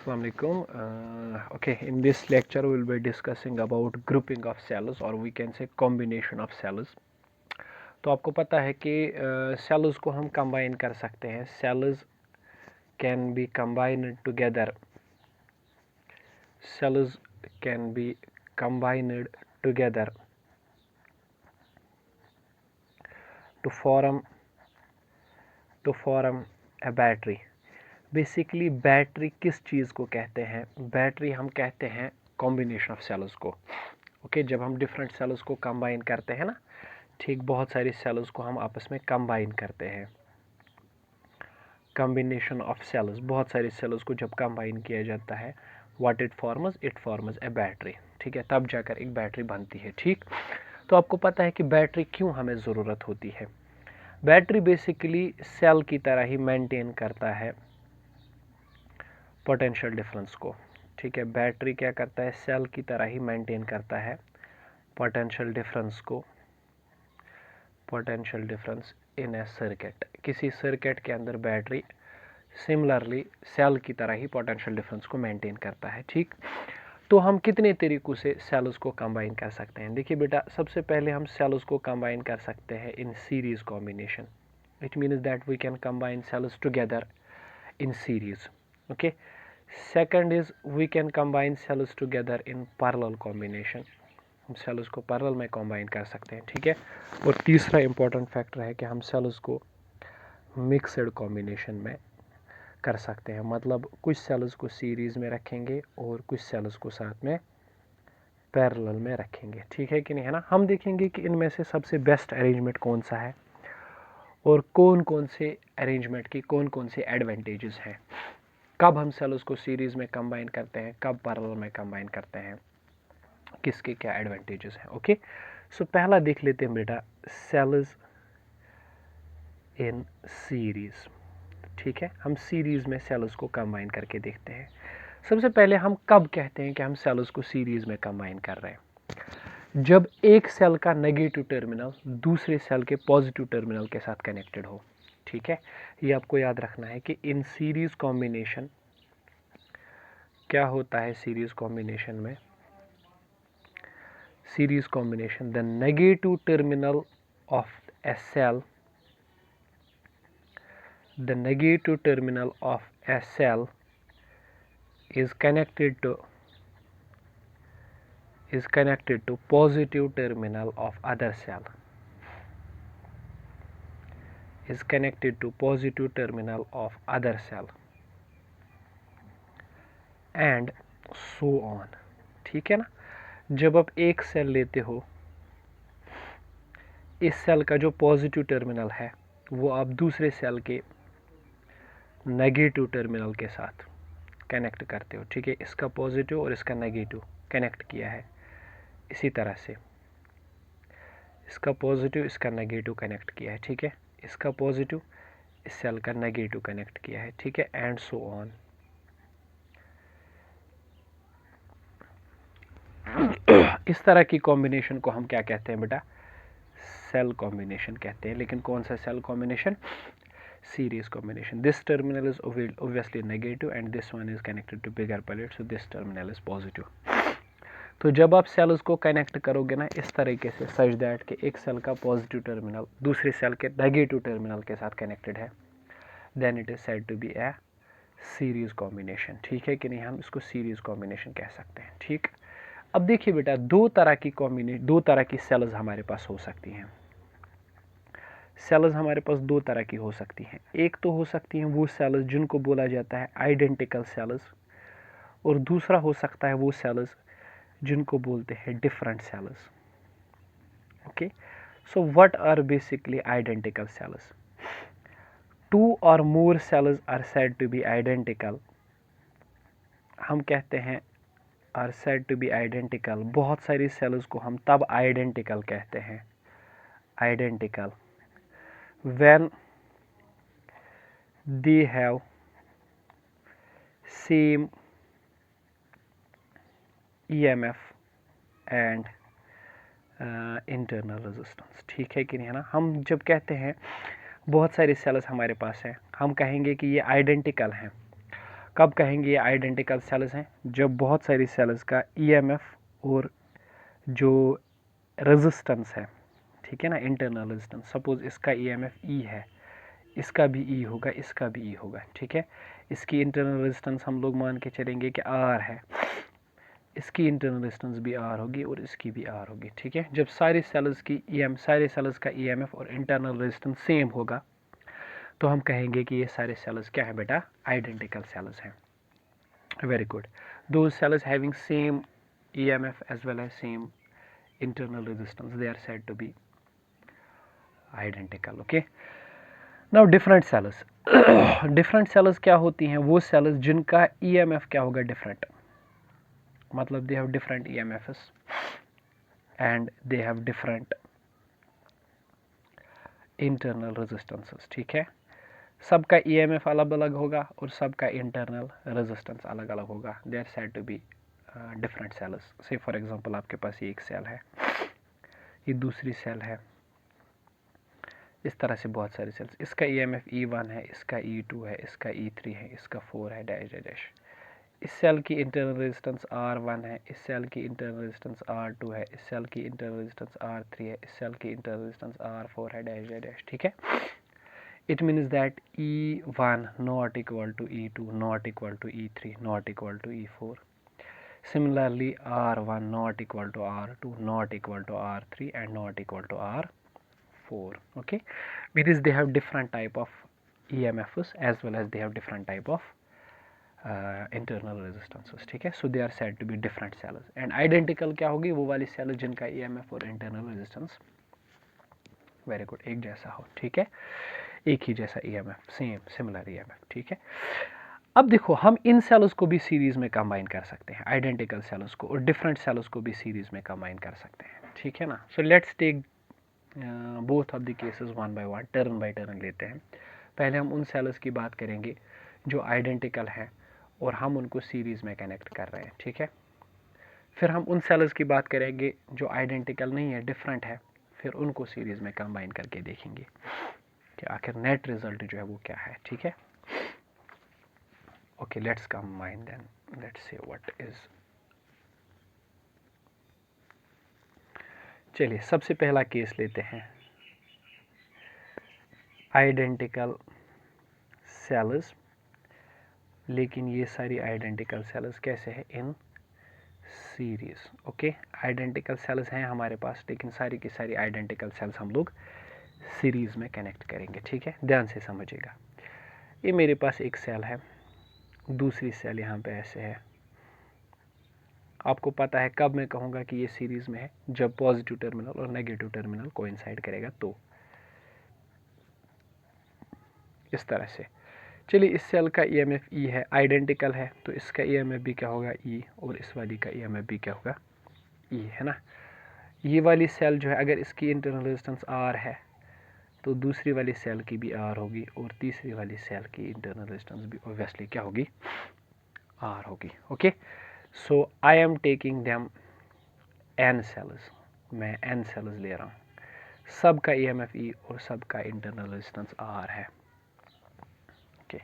Assalamu alaikum. Okay, in this lecture we will be discussing about grouping of cells or we can say combination of cells. तो आपको पता है कि cells को हम combine कर सकते हैं. Cells can be combined together. Cells can be combined together to form a battery. Basically battery किस चीज़ को कहते हैं? बैटरी हम कहते हैं कॉम्बिनेशन ऑफ सेल्स को. ओके, जब हम डिफरेंट सेल्स को कंबाइन करते हैं ना, ठीक, बहुत सारी सेल्स को हम आपस में कंबाइन करते हैं. कॉम्बिनेशन ऑफ सेल्स, बहुत सारी सेल्स को जब कंबाइन किया जाता है, what it forms a battery. ठीक है, तब जाकर एक बैटरी बनती है. ठीक, तो आपको पता है कि बैटरी क्यों हमें ज़रूरत होती है. बैटरी बेसिकली सेल की तरह ही मेंटेन करता है पोटेंशियल डिफरेंस को. ठीक है, बैटरी क्या करता है? सेल की तरह ही मेंटेन करता है पोटेंशियल डिफरेंस को, potential difference in A circuit. किसी सर्किट के अंदर बैटरी सिमिलरली सेल की तरह ही पोटेंशियल डिफरेंस को मेंटेन करता है. ठीक, तो हम कितने तरीक़ों से सेल्स को कंबाइन कर सकते हैं? देखिए बेटा, सबसे पहले हम सेल्स को कंबाइन कर सकते हैं in series combination. It means that we can combine cells together in series. Okay, second is we can combine cells together in parallel combination. हम सेल्स को पैरेलल में कंबाइन कर सकते हैं. ठीक है, और तीसरा इंपॉर्टेंट फैक्टर है कि हम सेल्स को मिक्सड कॉम्बिनेशन में कर सकते हैं. मतलब कुछ सेल्स को सीरीज में रखेंगे और कुछ सेल्स को साथ में पैरेलल में रखेंगे. ठीक है कि नहीं, है ना. हम देखेंगे कि इनमें से सबसे बेस्ट अरेंजमेंट कौन सा है और कौन कौन से अरेंजमेंट की कौन कौन से एडवांटेजेस हैं. कब हम सेल्स को सीरीज में कंबाइन करते हैं, कब पैरेलल में कंबाइन करते हैं, किसके क्या एडवांटेजेस हैं. ओके, सो पहला देख लेते हैं बेटा, सेल्स इन सीरीज. ठीक है, हम सीरीज में सेल्स को कंबाइन करके देखते हैं. सबसे पहले हम कब कहते हैं कि हम सेल्स को सीरीज में कंबाइन कर रहे हैं? जब एक सेल का नेगेटिव टर्मिनल दूसरे सेल के पॉजिटिव टर्मिनल के साथ कनेक्टेड हो. ठीक है, ये आपको याद रखना है कि इन सीरीज कॉम्बिनेशन क्या होता है. सीरीज कॉम्बिनेशन में, series combination, the negative terminal of a cell, the negative terminal of a cell is connected to positive terminal of other cell, is connected to positive terminal of other cell and so on. ठीक है ना. जब आप एक cell लेते हो, इस cell का जो पॉजिटिव टर्मिनल है वो आप दूसरे सेल के नेगेटिव टर्मिनल के साथ कनेक्ट करते हो. ठीक है, इसका पॉजिटिव और इसका नेगेटिव कनेक्ट किया है. इसी तरह से इसका पॉजिटिव इसका नेगेटिव कनेक्ट किया है. ठीक है, इसका पॉजिटिव इस सेल का नेगेटिव कनेक्ट किया है. ठीक है, एंड सो ऑन. इस तरह की कॉम्बिनेशन को हम क्या कहते हैं बेटा? सेल कॉम्बिनेशन कहते हैं. लेकिन कौन सा cell combination? series combination. This terminal is obviously negative and this one is connected to bigger plate, so this terminal is positive. तो जब आप सेल्स को कनेक्ट करोगे ना इस तरीके से, सच दैट कि एक सेल का पॉजिटिव टर्मिनल दूसरे सेल के नेगेटिव टर्मिनल के साथ कनेक्टेड है, then it is said to be a series combination. ठीक है कि नहीं, हम इसको सीरीज कॉम्बिनेशन कह सकते हैं. ठीक, अब देखिए बेटा, दो तरह की सेल्स हमारे पास हो सकती हैं. सेल्स हमारे पास दो तरह की हो सकती हैं. एक तो हो सकती हैं वो सेल्स जिनको बोला जाता है आइडेंटिकल सेल्स, और दूसरा हो सकता है वो सेल्स जिनको बोलते हैं different cells. Okay, so what are basically identical cells? Two or more cells are said to be identical. हम कहते हैं are said to be identical. बहुत सारी सेल्स को हम तब आइडेंटिकल कहते हैं, identical, when they have same EMF and internal resistance. ठीक है कि नहीं, है ना. हम जब कहते हैं बहुत सारी सेल्स हमारे पास हैं, हम कहेंगे कि ये आइडेंटिकल हैं. कब कहेंगे ये आइडेंटिकल सेल्स हैं? जब बहुत सारी सेल्स का ईएमएफ और जो रेजिस्टेंस है, ठीक है ना, इंटरनल रेजिस्टेंस, सपोज इसका ईएमएफ ई है, इसका भी ई होगा, इसका भी ई होगा, ठीक है। इसकी इंटरनल रेजिस्टेंस हम लोग मान के चलेंगे कि आर है, इसकी इंटरनल रेजिस्टेंस भी आर होगी और इसकी भी आर होगी, ठीक है। जब सारे सेल्स का ईएमएफ और इंटरनल रेजिस्टेंस सेम होगा तो हम कहेंगे कि ये सारे सेल्स क्या है बेटा? आइडेंटिकल सेल्स हैं। Very good. Those sales having same EMF as well as same internal resistance, they are said to be identical. Okay, now different cells. different cells क्या होती हैं? वो cells जिनका EMF क्या होगा? different, मतलब they have different EMFs and they have different internal resistances, ठीक है। सबका EMF अलग अलग होगा और सबका इंटरनल रेजिस्टेंस अलग अलग होगा। They are said to be different cells. Say for example आपके पास ये एक सेल है, ये दूसरी सेल है, इस तरह से बहुत सारे सेल्स। इसका EMF E1 है, इसका E2 है, इसका E3 है, इसका 4 है, डैश डैश डैश। इस सेल की इंटरनल रेजिस्टेंस R1 है, इस सेल की इंटरनल रेजिस्टेंस R2 है, इस सेल की इंटरनल रेजिस्टेंस R3 है, इस सेल की इंटरनल रेजिस्टेंस R4 है, डैश डैश डैश, ठीक है। It means that E1 not equal to E2, not equal to E3, not equal to E4. Similarly, R1 not equal to R2, not equal to R3, and not equal to R4. Okay, because they have different type of EMFs as well as they have different type of internal resistances, ठीक है। So they are said to be different cells. And identical क्या होगी? वो वाली cell जिनका EMF और internal resistance very good एक जैसा हो, ठीक है, एक ही जैसा EMF, सेम सिमिलर EMF, ठीक है। अब देखो, हम इन सेल्स को भी सीरीज में कंबाइन कर सकते हैं, आइडेंटिकल सेल्स को, और डिफरेंट सेल्स को भी सीरीज में कंबाइन कर सकते हैं, ठीक है ना। So let's take both of the cases one by one, turn by turn लेते हैं। पहले हम उन सेल्स की बात करेंगे जो आइडेंटिकल हैं और हम उनको सीरीज में कनेक्ट कर रहे हैं, ठीक है। फिर हम उन सेल्स की बात करेंगे जो आइडेंटिकल नहीं है, डिफरेंट है, फिर उनको सीरीज में कंबाइन करके देखेंगे कि आखिर नेट रिजल्ट जो है वो क्या है, ठीक है। Okay, let's combine then, let's see what is. चलिए सबसे पहला केस लेते हैं, आइडेंटिकल सेल्स, लेकिन ये सारी आइडेंटिकल सेल्स कैसे है? इन सीरीज। ओके, आइडेंटिकल सेल्स हैं हमारे पास, लेकिन सारी की सारी आइडेंटिकल सेल्स हम लोग सीरीज में कनेक्ट करेंगे, ठीक है। ध्यान से समझिएगा। ये मेरे पास एक सेल है, दूसरी सेल यहाँ पे ऐसे है। आपको पता है कब मैं कहूँगा कि ये सीरीज में है? जब पॉजिटिव टर्मिनल और नेगेटिव टर्मिनल कोइंसाइड करेगा तो इस तरह से। चलिए, इस सेल का EMF E है, आइडेंटिकल है, तो इसका EMF भी क्या होगा? E, और इस वाली का EMF भी क्या होगा? E, है ना। ये वाली सेल जो है, अगर इसकी इंटरनल रेजिस्टेंस R है तो दूसरी वाली सेल की भी R होगी और तीसरी वाली सेल की इंटरनल रेजिस्टेंस भी ऑब्वियसली क्या होगी? R होगी। Okay, so I am taking them N cells, मैं N सेल्स ले रहा हूँ, सबका EMF E और सबका इंटरनल रेजिस्टेंस R है। ओके,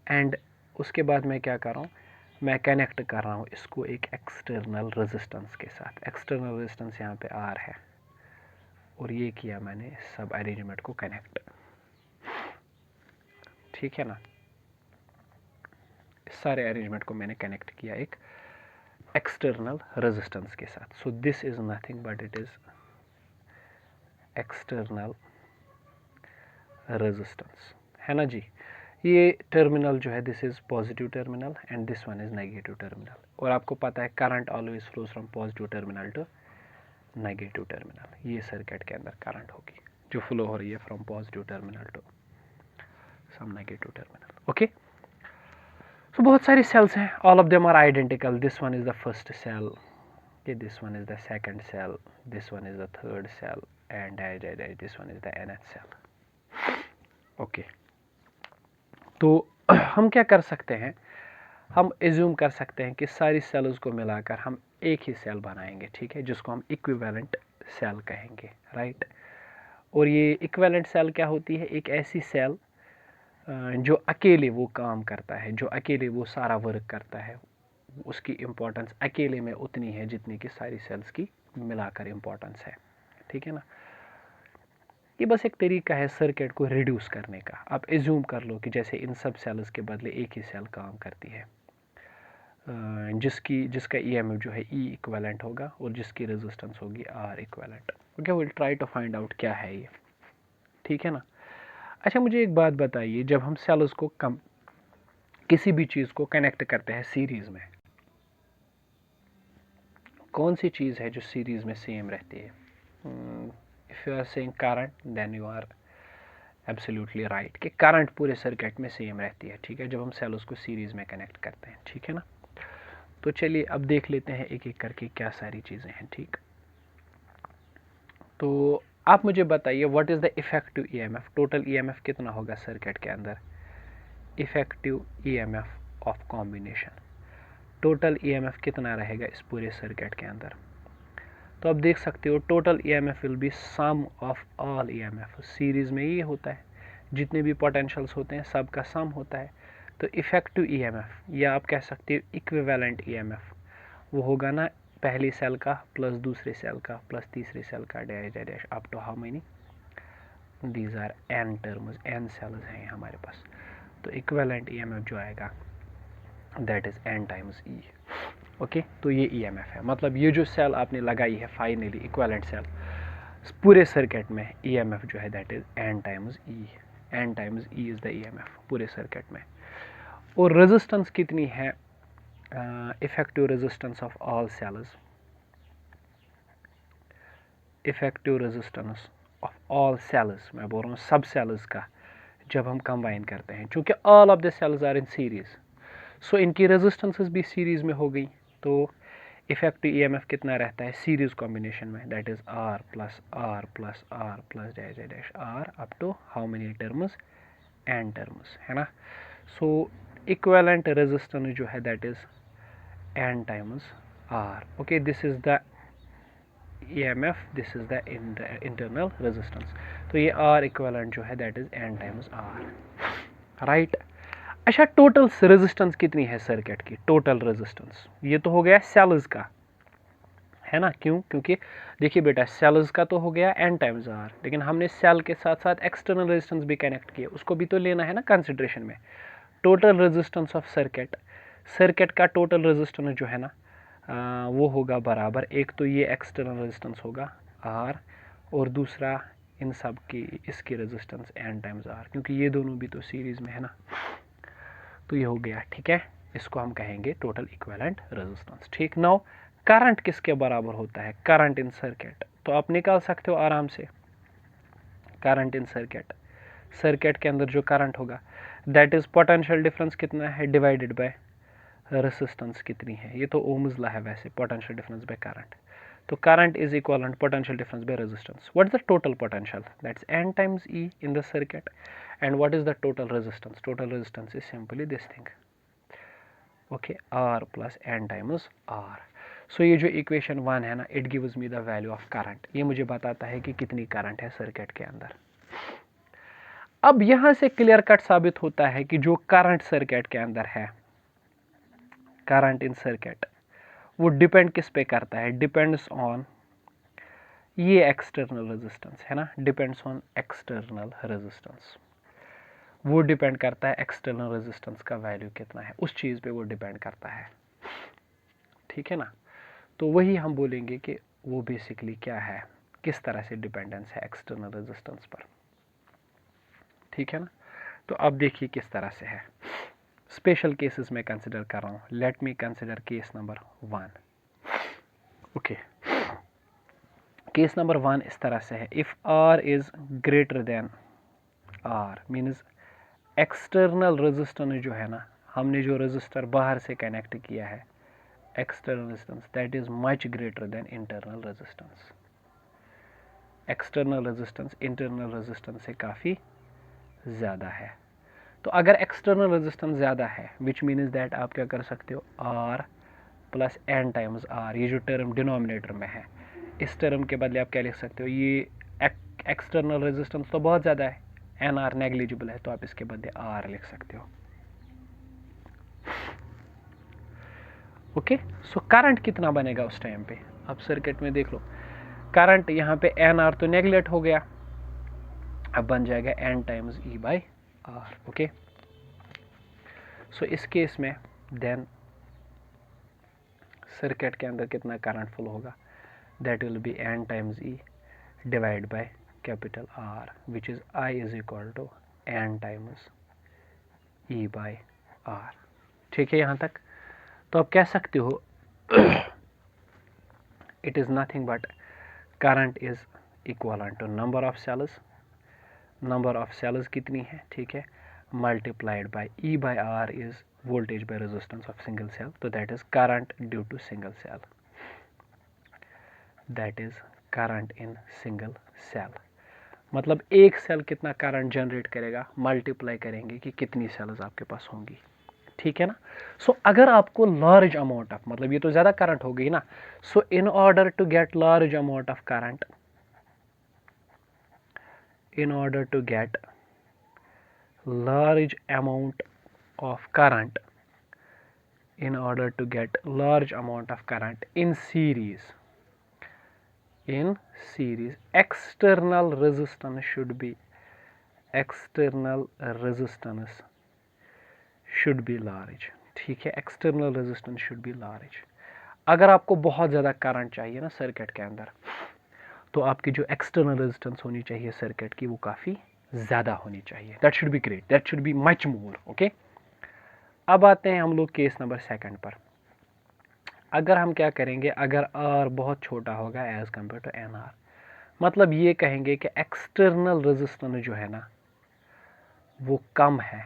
एंड उसके बाद मैं क्या कर रहा हूँ? मैं कनेक्ट कर रहा हूँ इसको एक एक्सटर्नल रेजिस्टेंस के साथ। एक्सटर्नल रेजिस्टेंस यहाँ पे R है और ये किया मैंने सब अरेंजमेंट को कनेक्ट, ठीक है ना। इस सारे अरेंजमेंट को मैंने कनेक्ट किया एक एक्सटर्नल रेजिस्टेंस के साथ। So this is nothing but it is external resistance, है ना जी। ये टर्मिनल जो है, this is positive terminal and this one is negative terminal. और आपको पता है current always flows from positive terminal to negative terminal. ये सर्किट के अंदर करंट होगी जो फ्लो हो रही है from positive terminal to some negative terminal. Okay, so बहुत सारी सेल्स हैं, all of them are identical. This one is the first cell, this one is the second cell, this one is the third cell and this one is the nth cell. Okay, तो हम क्या कर सकते हैं? हम assume कर सकते हैं कि सारी सेल्स को मिलाकर हम एक ही सेल बनाएंगे, ठीक है, जिसको हम इक्विवेलेंट सेल कहेंगे, राइट। और ये इक्विवेलेंट सेल क्या होती है? एक ऐसी सेल जो अकेले वो काम करता है, जो अकेले वो सारा वर्क करता है, उसकी इम्पोर्टेंस अकेले में उतनी है जितनी कि सारी सेल्स की मिलाकर इम्पोर्टेंस है। ठीक है ना। ये बस एक तरीका है सर्किट को रिड्यूस करने का। आप एज्यूम कर लो कि जैसे इन सब सेल्स के बदले एक ही सेल काम करती है, जिसका ईएमएफ जो है ई इक्विवेलेंट होगा और जिसकी रेजिस्टेंस होगी R equivalent. Okay, will try to find out क्या है ये। ठीक है ना। अच्छा, मुझे एक बात बताइए, जब हम सेल्स को किसी भी चीज़ को कनेक्ट करते हैं सीरीज में, कौन सी चीज़ है जो सीरीज में सेम रहती है? If you are saying current, then you are absolutely right कि करंट पूरे सर्किट में सेम रहती है। ठीक है, जब हम सेल्स को सीरीज में कनेक्ट करते हैं। ठीक है ना। तो चलिए अब देख लेते हैं एक एक करके क्या सारी चीज़ें हैं। ठीक, तो आप मुझे बताइए what is the effective EMF, total EMF कितना होगा सर्किट के अंदर? Effective EMF of combination, total EMF कितना रहेगा इस पूरे सर्किट के अंदर? तो आप देख सकते हो total EMF will be sum of all EMF. Series में ये होता है, जितने भी पोटेंशियल्स होते हैं सब का सम होता है। तो इफेक्टिव ईएमएफ, या आप कह सकते हो इक्विवेलेंट ईएमएफ, वो होगा ना पहली सेल का प्लस दूसरे सेल का प्लस तीसरे सेल का dash dash dash up to how many, these are N terms, N cells हैं हमारे पास। तो इक्विवेलेंट ईएमएफ जो आएगा that is N times E. Okay, तो ये ईएमएफ है, मतलब ये जो सेल आपने लगाई है फाइनली इक्विवेलेंट सेल पूरे सर्किट में, ईएमएफ जो है that is N times E. N times E is the EMF पूरे सर्किट में। और रेजिस्टेंस कितनी है? Effective resistance of all cells, effective resistance of all cells, मैं बोल रहा हूँ सब सेल्स का, जब हम कंबाइन करते हैं, चूंकि all of the cells are in series, so इनकी रेजिस्टेंसेस भी सीरीज में हो गई। तो इफेक्टिव ईएमएफ कितना रहता है सीरीज कॉम्बिनेशन में? That is R plus R plus R plus dash dash R up to how many terms? N terms, है ना। सो इक्विवेलेंट रेजिस्टेंस जो है that is N times R. Okay, this is the EMF, this is the internal resistance. तो ये R equivalent जो है that is N times R, right. अच्छा, total resistance कितनी है सर्किट की? टोटल रेजिस्टेंस ये तो हो गया सेल्स का, है ना। क्यों? क्योंकि देखिए बेटा, सेल्स का तो हो गया N टाइम्स R, लेकिन हमने सेल के साथ साथ एक्सटर्नल रेजिस्टेंस भी कनेक्ट किया, उसको भी तो लेना है ना कंसिडरेशन में। Total resistance of circuit, circuit का टोटल रेजिस्टेंस जो है ना वो होगा बराबर, एक तो ये एक्सटर्नल रेजिस्टेंस होगा R, और दूसरा इन सब की इसकी रेजिस्टेंस N टाइम्स R, क्योंकि ये दोनों भी तो सीरीज में है ना। तो ये हो गया, ठीक है, इसको हम कहेंगे टोटल इक्विवेलेंट रेजिस्टेंस। ठीक, नाउ करंट किसके बराबर होता है? करंट इन सर्किट, तो आप निकाल सकते हो आराम से। करंट इन सर्किट, सर्किट के अंदर जो करंट होगा दैट इज पोटेंशियल डिफरेंस कितना है डिवाइडेड बाय रेसिस्टेंस कितनी है। ये तो ओम्स लॉ है वैसे, पोटेंशियल डिफरेंस बाय करंट। तो current is equivalent potential difference by resistance. What is the total potential? That's N times E in the circuit. And what is the total resistance? Total resistance is simply this thing. Okay, R plus N times R. So ये जो equation 1 है ना, it gives me the value of current. ये मुझे बताता है कि कितनी करंट है सर्किट के अंदर। अब यहां से क्लियर कट साबित होता है कि जो करंट सर्किट के अंदर है, करंट इन सर्किट, वो डिपेंड किस पे करता है? डिपेंड्स ऑन ये एक्सटर्नल रेजिस्टेंस है ना, डिपेंड्स ऑन एक्सटर्नल रेजिस्टेंस। वो डिपेंड करता है एक्सटर्नल रेजिस्टेंस का वैल्यू कितना है, उस चीज़ पे वो डिपेंड करता है। ठीक है ना। तो वही हम बोलेंगे कि वो बेसिकली क्या है, किस तरह से डिपेंडेंस है एक्सटर्नल रेजिस्टेंस पर। ठीक है ना। तो अब देखिए किस तरह से है, स्पेशल केसेस में कंसिडर कर रहा हूँ। Let me consider case number 1। Okay, case number 1 इस तरह से है, if R is greater than R means external resistance जो है ना, हमने जो रेजिस्टर बाहर से कनेक्ट किया है, external resistance that is much greater than internal resistance. External resistance internal resistance से काफ़ी ज़्यादा है। तो अगर एक्सटर्नल रेजिस्टेंस ज़्यादा है विच मीन्स दैट आप क्या कर सकते हो, R plus N times R, ये जो टर्म डिनोमिनेटर में है, इस टर्म के बदले आप क्या लिख सकते हो, ये एक्सटर्नल रेजिस्टेंस तो बहुत ज़्यादा है, एन आर नेग्लिजिबल है तो आप इसके बदले आर लिख सकते हो। ओके, सो करंट कितना बनेगा उस टाइम पे, अब सर्किट में देख लो, करंट यहाँ पे एन आर तो नेग्लेक्ट हो गया, अब बन जाएगा N times E by R. Okay, so इस केस में देन सर्किट के अंदर कितना करंट फ्लो होगा, that will be N times E divide by capital R which is I is equal to N times E by R. ठीक है यहाँ तक, तो आप कह सकते हो it is nothing but current is equivalent to number of cells, number of cells कितनी है, ठीक है, multiplied by E by R is voltage by resistance of single cell, so that is current due to single cell, that is current in single cell। मतलब एक cell कितना current generate करेगा, multiply करेंगे कि कितनी सेल्स आपके पास होंगी, ठीक है ना। सो अगर आपको लार्ज अमाउंट ऑफ, मतलब ये तो ज्यादा करंट हो गई ना, so in order to get large amount of current, in order to get large amount of current, in order to get large amount of current in series, external resistance should be, external resistance should be large, ठीक है, external resistance should be large। अगर आपको बहुत ज़्यादा current चाहिए ना circuit के अंदर, तो आपकी जो एक्सटर्नल रेजिस्टेंस होनी चाहिए सर्किट की वो काफ़ी ज़्यादा होनी चाहिए, that should be great, that should be much more. Okay, अब आते हैं हम लोग केस नंबर सेकंड पर। अगर हम क्या करेंगे, अगर आर बहुत छोटा होगा as compare to N R, मतलब ये कहेंगे कि एक्सटर्नल रेजिस्टेंस जो है ना वो कम है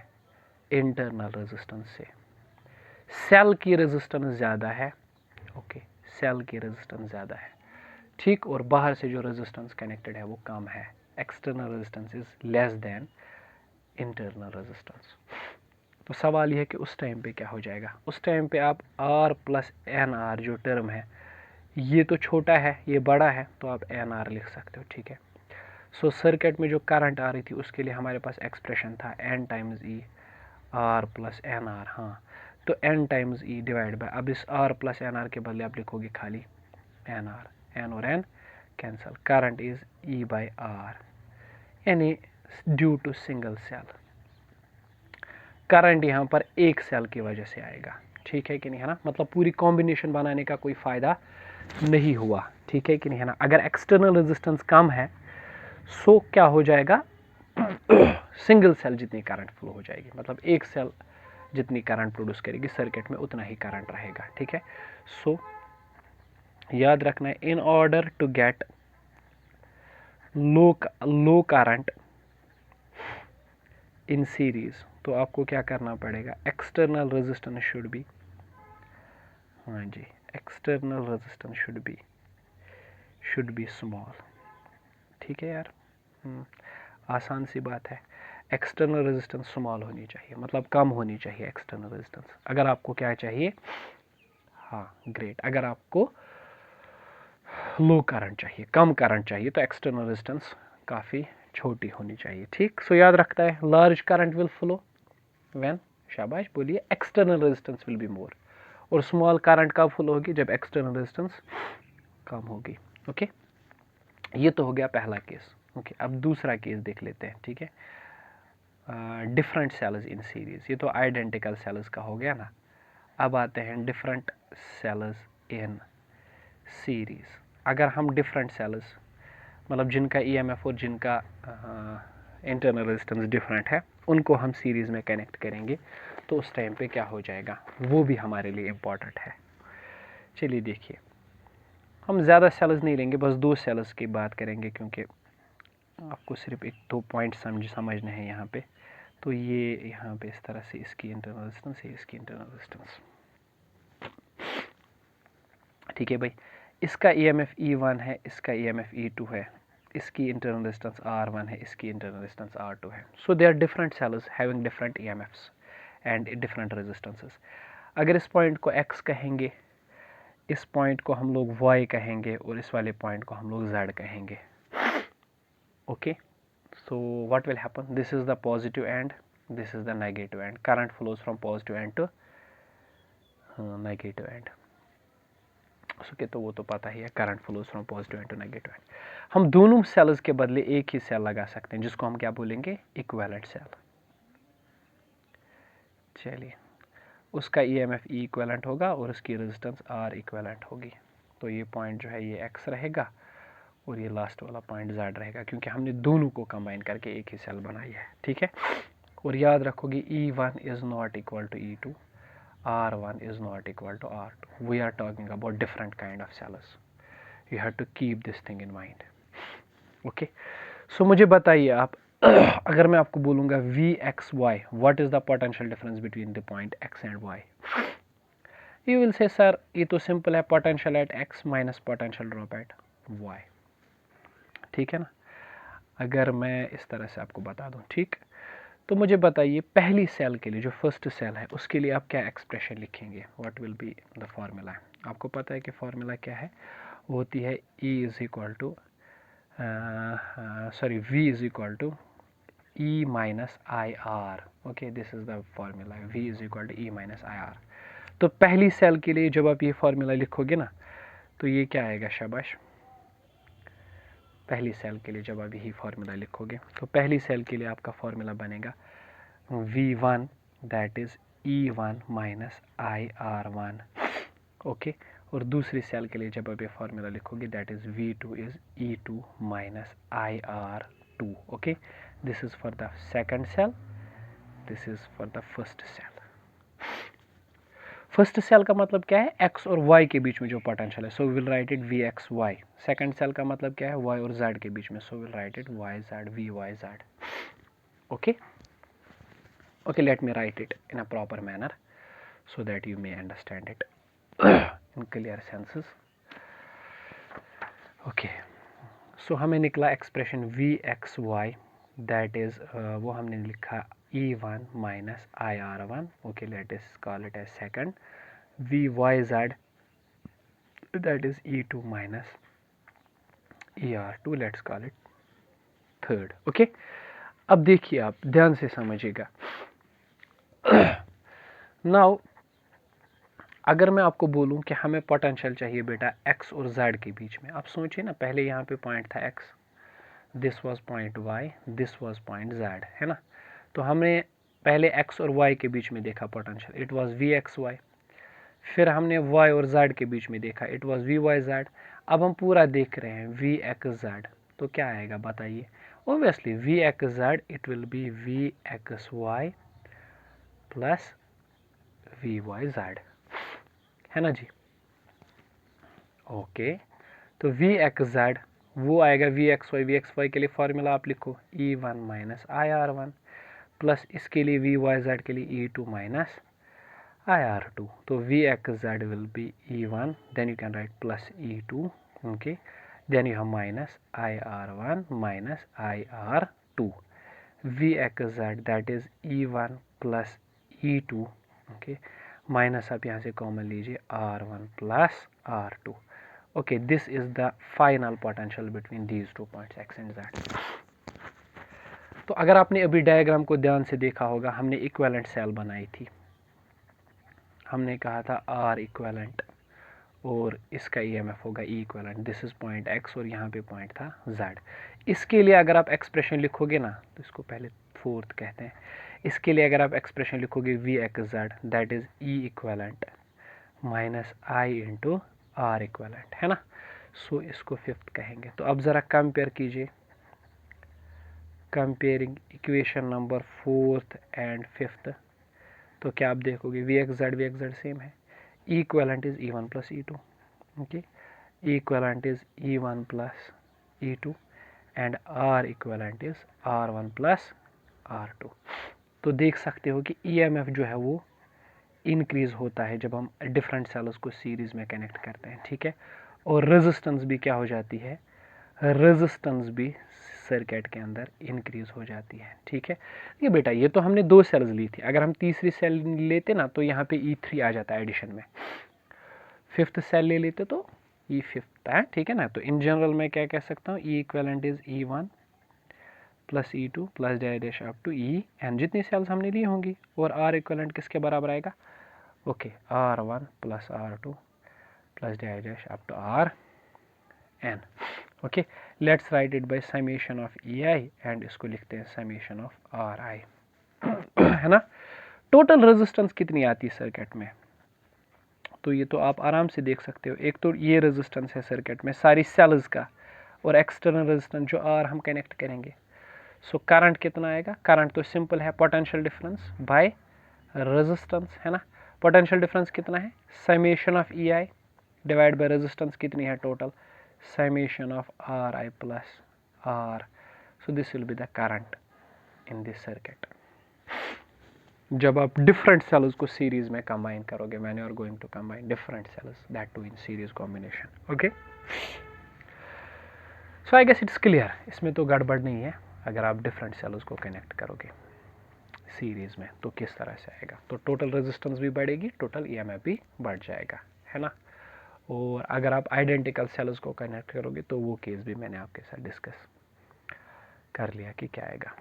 इंटरनल रेजिस्टेंस से, सेल की रेजिस्टेंस ज़्यादा है। ओके, सेल की रेजिस्टेंस ज़्यादा है, ठीक, और बाहर से जो रेजिस्टेंस कनेक्टेड है वो कम है, external resistance is less than internal resistance. तो सवाल यह है कि उस टाइम पे क्या हो जाएगा, उस टाइम पे आप R प्लस एन आर जो टर्म है, ये तो छोटा है ये बड़ा है, तो आप एन आर लिख सकते हो, ठीक है। सो सर्किट में जो करंट आ रही थी उसके लिए हमारे पास एक्सप्रेशन था N times E R plus N R, हाँ, तो N times E divide by, अब इस R प्लस एन आर के बदले आप लिखोगे खाली एन आर, एन और N cancel, current is E by R, यानी due to single cell, current यहाँ पर एक सेल की वजह से आएगा, ठीक है कि नहीं, है ना, मतलब पूरी कॉम्बिनेशन बनाने का कोई फ़ायदा नहीं हुआ, ठीक है कि नहीं, है ना। अगर एक्सटर्नल रेजिस्टेंस कम है सो क्या हो जाएगा, सिंगल सेल जितनी करंट फ्लो हो जाएगी, मतलब एक सेल जितनी करंट प्रोड्यूस करेगी सर्किट में उतना ही करंट रहेगा, ठीक है। सो याद रखना है, in order to get low current in series, तो आपको क्या करना पड़ेगा, एक्सटर्नल रेजिस्टेंस शुड बी, हाँ जी, external resistance should be small, ठीक है यार, आसान सी बात है, एक्सटर्नल रेजिस्टेंस स्मॉल होनी चाहिए, मतलब कम होनी चाहिए एक्सटर्नल रेजिस्टेंस। अगर आपको क्या चाहिए, हाँ ग्रेट, अगर आपको लो करंट चाहिए, कम करंट चाहिए, तो एक्सटर्नल रेजिस्टेंस काफ़ी छोटी होनी चाहिए, ठीक। सो याद रखता है, large current will flow when, शाबाश बोलिए, external resistance will be more, और स्मॉल करंट कब फ्लो होगी, जब एक्सटर्नल रेजिस्टेंस कम होगी। ओके, ये तो हो गया पहला केस। ओके, अब दूसरा केस देख लेते हैं, ठीक है, डिफरेंट सेल्स इन सीरीज, ये तो आइडेंटिकल सेल्स का हो गया ना। अब आते हैं डिफरेंट सेल्स इन सीरीज। अगर हम डिफरेंट सेल्स, मतलब जिनका ईएमएफ और जिनका इंटरनल रेजिस्टेंस डिफरेंट है, उनको हम सीरीज़ में कनेक्ट करेंगे, तो उस टाइम पे क्या हो जाएगा, वो भी हमारे लिए इम्पॉर्टेंट है। चलिए देखिए, हम ज़्यादा सेल्स नहीं लेंगे, बस 2 सेल्स की बात करेंगे, क्योंकि आपको सिर्फ 1-2 पॉइंट समझने हैं यहाँ पे। तो ये यहाँ पे इस तरह से इसकी इंटरनल रेजिस्टेंस है, इसकी इंटरनल रेजिस्टेंस, ठीक है भाई। इसका ईएमएफ E1 है, इसका ईएमएफ E2 है, इसकी इंटरनल रेजिस्टेंस R1 है, इसकी इंटरनल रेजिस्टेंस R2 है। So they are different cells having different EMFs and different resistances. अगर इस पॉइंट को X कहेंगे, इस पॉइंट को हम लोग Y कहेंगे, और इस वाले पॉइंट को हम लोग Z कहेंगे। Okay, So what will happen? This is the positive end, this is the negative end. Current flows from positive end to negative end. Okay, तो वो तो पता ही है, current flows from positive end to negative end. हम दोनों sales के बदले एक ही सेल लगा सकते हैं, जिसको हम क्या बोलेंगे? Equivalent cell. चलिए, उसका ईएमएफ ई इक्विवेलेंट होगा और उसकी रेजिस्टेंस आर इक्विवेलेंट होगी. तो ये पॉइंट जो है ये एक्स रहेगा और ये लास्ट वाला पॉइंट जेड रहेगा, क्योंकि हमने दोनों को कंबाइन करके एक ही सेल बनाई है. ठीक है, और याद रखोगे E1 is not equal to E2, R1 is not equal to R2. We are talking about different kind of cells. You have to keep this thing in mind. Okay. So मुझे बताइए आप, अगर मैं आपको बोलूँगा VXY, what is the potential difference between the point X and Y? You will say, sir, ये तो simple है, potential at X minus potential drop at Y. ठीक है ना? अगर मैं इस तरह से आपको बता दूँ, ठीक, तो मुझे बताइए पहली सेल के लिए, जो फर्स्ट सेल है, उसके लिए आप क्या एक्सप्रेशन लिखेंगे? What will be the formula? आपको पता है कि फार्मूला क्या है? वो होती है E is equal to V is equal to E minus I R. Okay, this is the formula, V is equal to E minus I R. तो पहली सेल के लिए जब आप ये फार्मूला लिखोगे ना, तो ये क्या आएगा? शाबाश. पहली सेल के लिए जब आप यही फार्मूला लिखोगे, तो पहली सेल के लिए आपका फार्मूला बनेगा V1 that is E1 minus IR1. Okay, और दूसरी सेल के लिए जब आप ये फार्मूला लिखोगे, that is V2 is E2 minus IR2. Okay, this is for the second cell, this is for the first cell. First cell का मतलब क्या है? एक्स और वाई के बीच में जो पोटेंशियल है, so will write it V X Y. Second cell का मतलब क्या है? वाई और जेड के बीच में, so will write it Y Z V Y Z. Okay, okay, let me write it in a proper manner so that you may understand it in clear senses. Okay, so हमें निकला expression VXY, that is वो हमने लिखा E1 minus IR1. okay, let us call it as second. VYZ, that is E2 minus ER2, let's call it third. okay, अब देखिए, आप ध्यान से समझिएगा. नाउ अगर मैं आपको बोलूं कि हमें पोटेंशियल चाहिए बेटा x और z के बीच में, आप सोचिए ना, पहले यहाँ पे पॉइंट था x, this was point y, this was point z, है ना? तो हमने पहले x और y के बीच में देखा पोटेंशियल, इट वाज VXY. फिर हमने y और z के बीच में देखा, इट वाज VYZ. अब हम पूरा देख रहे हैं VXZ, तो क्या आएगा बताइए? Obviously VXZ it will be VXY plus VYZ, है ना जी? ओके, तो VXZ वो आएगा VXY. VXY के लिए फॉर्मूला आप लिखो E1 माइनस IR1 प्लस इसके लिए VYZ के लिए E2 माइनस IR2. तो VXZ will be E1, then you can write plus E2. Okay, then you have minus IR1 minus IR2. VXZ that is E1 plus E2. Okay, minus आप यहाँ से common लीजिए R1 plus R2. Okay, this is the final potential between these two points X and Z. तो अगर आपने अभी diagram को ध्यान से देखा होगा, हमने इक्विवेलेंट सेल बनाई थी. हमने कहा था R इक्विवेलेंट और इसका EMF होगा E equivalent. This is point X और यहाँ पे पॉइंट था Z. इसके लिए अगर आप एक्सप्रेशन लिखोगे ना, तो इसको पहले फोर्थ कहते हैं. इसके लिए अगर आप एक्सप्रेशन लिखोगे VXZ that is E equivalent minus I into R equivalent, है ना? सो इसको फिफ्थ कहेंगे. तो अब ज़रा कंपेयर कीजिए, comparing equation number fourth and fifth. तो क्या आप देखोगे? VXZ सेम है. E equivalent is E1 plus E2. Okay, E equivalent is E1 plus E2 and R equivalent is R1 plus R2. तो देख सकते हो कि EMF जो है वो इंक्रीज होता है जब हम डिफरेंट सेल्स को सीरीज में कनेक्ट करते हैं. ठीक है, और रेजिस्टेंस भी क्या हो जाती है? रेजिस्टेंस भी सर्किट के अंदर इंक्रीज हो जाती है. ठीक है, ये बेटा ये तो हमने दो सेल्स ली थी. अगर हम तीसरी सेल लेते ना, तो यहाँ पे E3 आ जाता है एडिशन में. फिफ्थ सेल ले लेते तो E5 है. ठीक है ना? तो इन जनरल मैं क्या कह सकता हूँ? E equivalent is E1 plus E2 plus die dash up to En, जितनी सेल्स हमने ली होंगी, और R इक्वलेंट किसके बराबर आएगा, ओके, R1 प्लस R2 प्लस डाई डैश अप टू Rn। Okay, let's write it by summation of EI and इसको लिखते हैं समेशन ऑफ RI, है ना। टोटल रेजिस्टेंस कितनी आती है सर्किट में, तो ये तो आप आराम से देख सकते हो। एक तो ये रेजिस्टेंस है सर्किट में सारी सेल्स का, और एक्सटर्नल रेजिस्टेंस जो R हम कनेक्ट करेंगे। सो करंट कितना आएगा, करंट तो सिंपल है, पोटेंशियल डिफरेंस बाय रेजिस्टेंस, है ना। पोटेंशियल डिफरेंस कितना है, summation of EI divide by resistance कितनी है total, summation of RI plus R। So this will be the current in this circuit. जब आप डिफरेंट सेल्स को सीरीज में कंबाइन करोगे, when you are going to combine different cells, that too in series combination. Okay, so I guess it's clear, इसमें तो गड़बड़ नहीं है। अगर आप डिफरेंट सेल्स को कनेक्ट करोगे सीरीज में तो किस तरह से आएगा, तो टोटल रेजिस्टेंस भी बढ़ेगी, टोटल EMF भी बढ़ जाएगा, है ना। और अगर आप आइडेंटिकल सेल्स को कनेक्ट करोगे तो वो केस भी मैंने आपके साथ डिस्कस कर लिया कि क्या आएगा,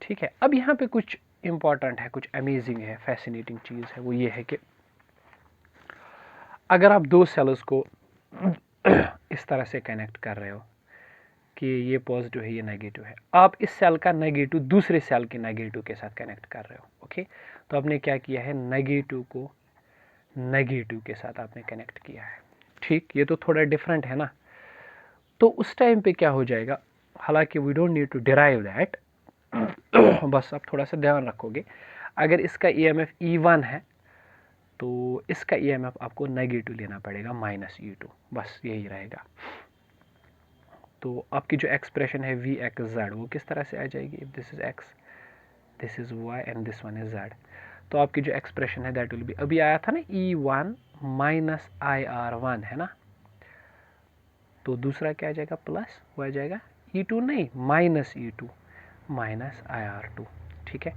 ठीक है। अब यहाँ पे कुछ इंपॉर्टेंट है, कुछ अमेजिंग है, फैसिनेटिंग चीज़ है, वो ये है कि अगर आप दो सेल्स को इस तरह से कनेक्ट कर रहे हो कि ये पॉजिटिव है, ये नेगेटिव है, आप इस सेल का नेगेटिव दूसरे सेल के नेगेटिव के साथ कनेक्ट कर रहे हो, ओके। तो आपने क्या किया है, नेगेटिव को नेगेटिव के साथ आपने कनेक्ट किया है, ठीक। ये तो थोड़ा डिफरेंट है ना। तो उस टाइम पे क्या हो जाएगा, हालांकि we don't need to derive that, बस आप थोड़ा सा ध्यान रखोगे। अगर इसका EMF E1 है तो इसका EMF आपको नेगेटिव लेना पड़ेगा -E2, बस यही रहेगा। तो आपकी जो एक्सप्रेशन है VXZ वो किस तरह से आ जाएगी, if this is X, this is Y and this one is Z, तो आपकी जो एक्सप्रेशन है दैट विल बी, अभी आया था ना E1 माइनस IR1, है ना। तो दूसरा क्या आ जाएगा, प्लस, वो आ जाएगा E2 नहीं, -E2 माइनस IR2, ठीक है।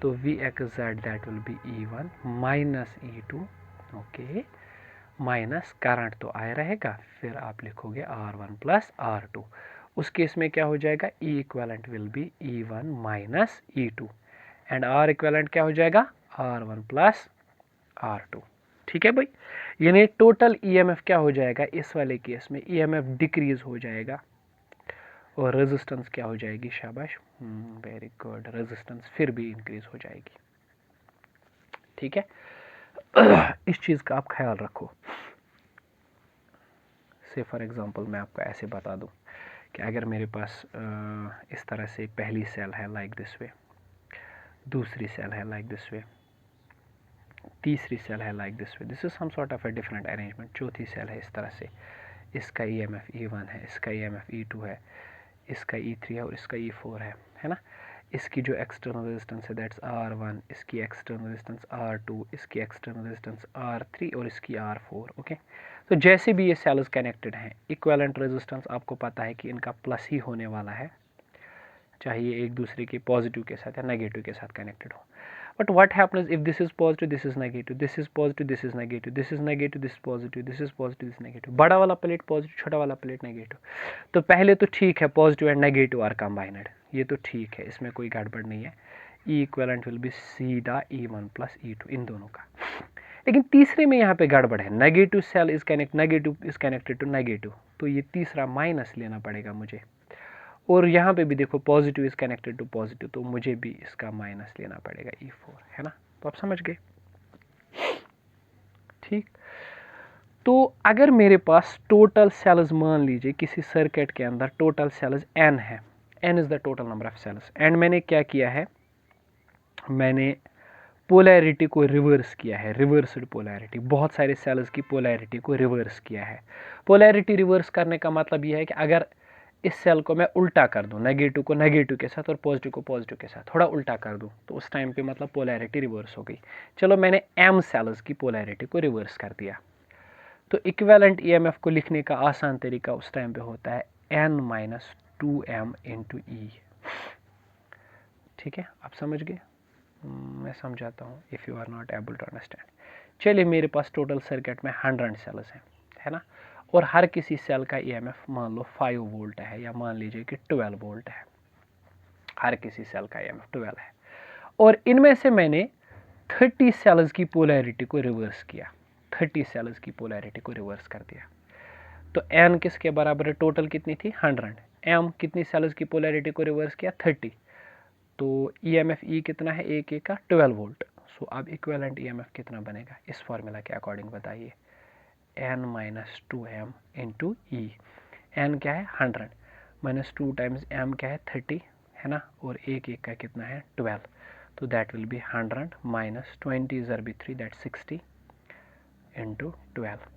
तो VXZ that will be E1 minus E2, okay, minus current तो आया रहेगा, फिर आप लिखोगे R1 प्लस R2। उस केस में क्या हो जाएगा, E equivalent will be E1 minus E2 and R equivalent क्या हो जाएगा, R1 प्लस R2, ठीक है भाई। यानी टोटल EMF क्या हो जाएगा, इस वाले केस में EMF डिक्रीज हो जाएगा और रेजिस्टेंस क्या हो जाएगी, शाबाश, वेरी गुड, रेजिस्टेंस फिर भी इंक्रीज हो जाएगी, ठीक है। इस चीज का आप ख्याल रखो। से फॉर एग्जांपल मैं आपको ऐसे बता दूं कि अगर मेरे पास इस तरह से पहली सेल है लाइक दिस वे, दूसरी सेल है लाइक दिस वे, तीसरी सेल है like this way, this is some sort of a different arrangement, चौथी सेल है इस तरह से, इसका EMF E1 है, इसका EMF E2 है, इसका E3 है और इसका E4 है ना। इसकी जो एक्सटर्नल रेजिस्टेंस है दैट्स R1, इसकी एक्सटर्नल रेजिस्टेंस R2, इसकी एक्सटर्नल रेजिस्टेंस R3 और इसकी R4, ओके। तो जैसे भी ये सेल्स कनेक्टेड हैं, इक्विवेलेंट रेजिस्टेंस आपको पता है कि इनका प्लस ही होने वाला है, चाहे ये एक दूसरे के पॉजिटिव के साथ या नेगेटिव के साथ कनेक्टेड हो। But what happens if this is positive, this is negative, this is positive, this is negative, this is negative, this positive, this is positive, this negative, बड़ा वाला प्लेट पॉजिटिव, छोटा वाला प्लेट नेगेटिव। तो पहले तो ठीक है, positive end negative are combined, ये तो ठीक है, इसमें कोई गड़बड़ नहीं है। E इक्विवेलेंट विल बी सीधा E1 प्लस E2 इन दोनों का। लेकिन तीसरे में यहाँ पे गड़बड़ है, negative cell is connected to negative, तो ये तीसरा माइनस लेना पड़ेगा मुझे। और यहाँ पे भी देखो positive is connected to positive, तो मुझे भी इसका माइनस लेना पड़ेगा E4, है ना। तो आप समझ गए, ठीक। तो अगर मेरे पास टोटल सेल्स, मान लीजिए किसी सर्किट के अंदर टोटल सेल्स n है, n is the total number of cells, and मैंने क्या किया है, मैंने पोलैरिटी को रिवर्स किया है, रिवर्स्ड पोलैरिटी, बहुत सारे सेल्स की पोलैरिटी को रिवर्स किया है। पोलैरिटी रिवर्स करने का मतलब यह है कि अगर इस सेल को मैं उल्टा कर दूं, नेगेटिव को नेगेटिव के साथ और पॉजिटिव को पॉजिटिव के साथ थोड़ा उल्टा कर दूं, तो उस टाइम पे मतलब पोलैरिटी रिवर्स हो गई। चलो मैंने m सेल्स की पोलैरिटी को रिवर्स कर दिया, तो इक्विवेलेंट EMF को लिखने का आसान तरीका उस टाइम पे होता है n minus 2m into E, ठीक है। आप समझ गए, मैं समझाता हूँ if you are not able to understand. चलिए मेरे पास टोटल सर्किट में 100 सेल्स हैं, है ना, और हर किसी सेल का ईएमएफ मान लो 5 वोल्ट है या मान लीजिए कि 12 वोल्ट है, हर किसी सेल का ईएमएफ 12 है, और इनमें से मैंने 30 सेल्स की पोलैरिटी को रिवर्स किया, 30 सेल्स की पोलैरिटी को रिवर्स कर दिया, तो एन किसके बराबर है, टोटल कितनी थी 100, एम कितनी सेल्स की पोलैरिटी को रिवर्स किया 30, तो ईएमएफ ई कितना है, एक का 12 वोल्ट। सो अब इक्विवेलेंट ईएमएफ कितना बनेगा इस फॉर्मूला के अकॉर्डिंग बताइए, n माइनस 2m इंटू ई, एन क्या है 100 माइनस 2 टाइम्स m क्या है 30 है ना, और एक का कितना है 12, तो दैट विल बी 100 माइनस 20 ज़र बी 3 दैट 60 इंटू 12,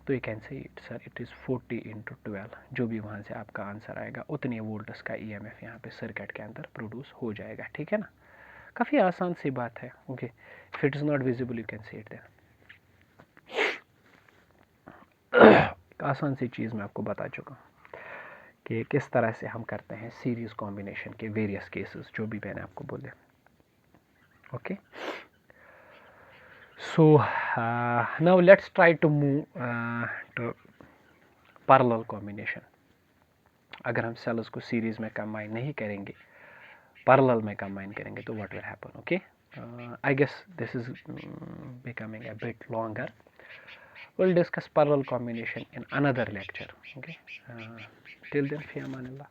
तो you can say it sir it is 40 into 12, जो भी वहाँ से आपका आंसर आएगा उतने वोल्ट्स का ईएमएफ यहाँ पे सर्किट के अंदर प्रोड्यूस हो जाएगा, ठीक है ना। काफ़ी आसान सी बात है, okay. If it is not visible you can see it then. एक आसान सी चीज़ मैं आपको बता चुका हूँ कि किस तरह से हम करते हैं सीरीज कॉम्बिनेशन के वेरियस केसेस, जो भी मैंने आपको बोले, okay. So now let's try to move to parallel combination. अगर हम सेल्स को सीरीज में कंबाइन नहीं करेंगे, पैरेलल में कंबाइन करेंगे, तो what will happen, okay. I guess this is becoming a bit longer. We'll discuss parallel combination in another lecture, okay. Till then, fi amanillah.